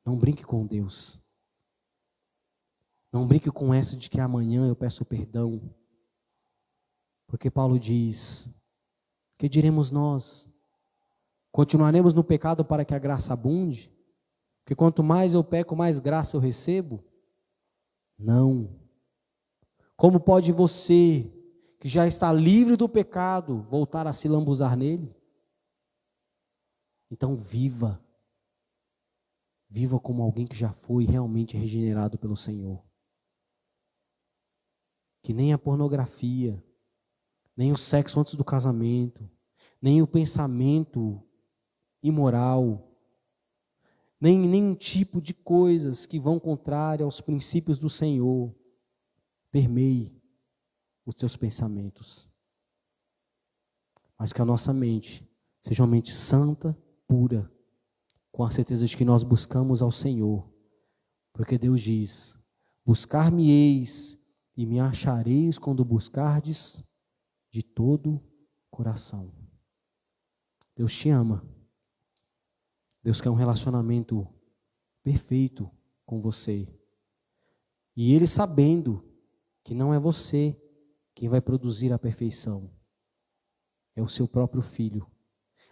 Não brinque com Deus. Não brinque com essa de que amanhã eu peço perdão. Porque Paulo diz: que diremos nós? Continuaremos no pecado para que a graça abunde? Porque quanto mais eu peco, mais graça eu recebo? Não. Como pode você, que já está livre do pecado, voltar a se lambuzar nele? Então viva. Viva como alguém que já foi realmente regenerado pelo Senhor. Que nem a pornografia, nem o sexo antes do casamento, nem o pensamento imoral, nem nenhum tipo de coisas que vão contrário aos princípios do Senhor permeie os teus pensamentos. Mas que a nossa mente seja uma mente santa, pura, com a certeza de que nós buscamos ao Senhor. Porque Deus diz: buscar-me-eis e me achareis quando buscardes de todo coração. Deus te ama. Deus quer um relacionamento perfeito com você. E Ele sabendo que não é você quem vai produzir a perfeição. É o seu próprio Filho.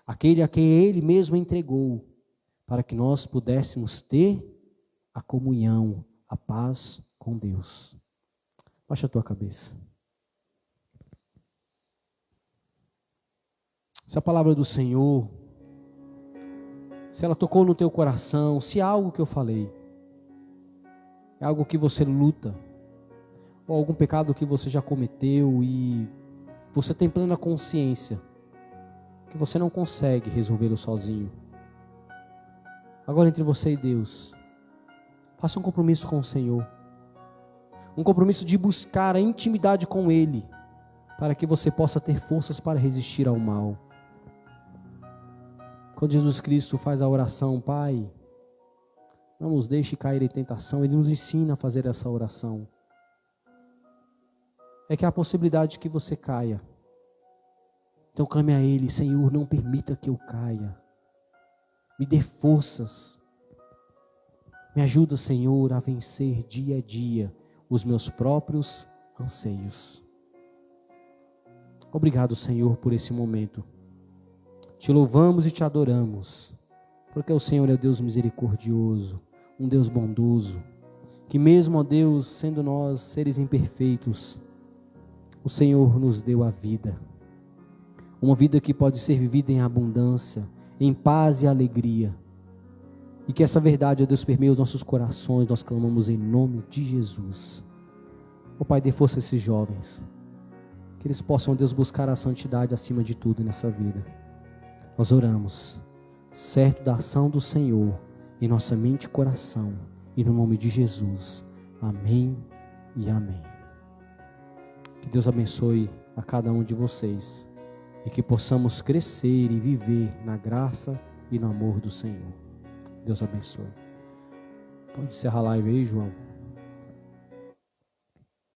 Aquele a quem Ele mesmo entregou, para que nós pudéssemos ter a comunhão, a paz com Deus. Baixa a tua cabeça. Se a palavra do Senhor, se ela tocou no teu coração, se há algo que eu falei, é algo que você luta, ou algum pecado que você já cometeu e você tem plena consciência que você não consegue resolvê-lo sozinho. Agora, entre você e Deus, faça um compromisso com o Senhor. Um compromisso de buscar a intimidade com Ele, para que você possa ter forças para resistir ao mal. Quando Jesus Cristo faz a oração: Pai, não nos deixe cair em tentação, Ele nos ensina a fazer essa oração. É que há a possibilidade que você caia. Então clame a Ele: Senhor, não permita que eu caia. Me dê forças. Me ajuda, Senhor, a vencer dia a dia os meus próprios anseios. Obrigado, Senhor, por esse momento. Te louvamos e te adoramos, porque o Senhor é Deus misericordioso, um Deus bondoso, que mesmo, ó Deus, sendo nós seres imperfeitos, o Senhor nos deu a vida. Uma vida que pode ser vivida em abundância, em paz e alegria. E que essa verdade, ó Deus, permeie os nossos corações. Nós clamamos em nome de Jesus. Ó Pai, dê força a esses jovens Que eles possam, Deus, buscar a santidade acima de tudo nessa vida. Nós oramos, certo da ação do Senhor em nossa mente e coração, e no nome de Jesus. Amém e amém. Que Deus abençoe a cada um de vocês e que possamos crescer e viver na graça e no amor do Senhor. Deus abençoe. Pode encerrar a live aí, João.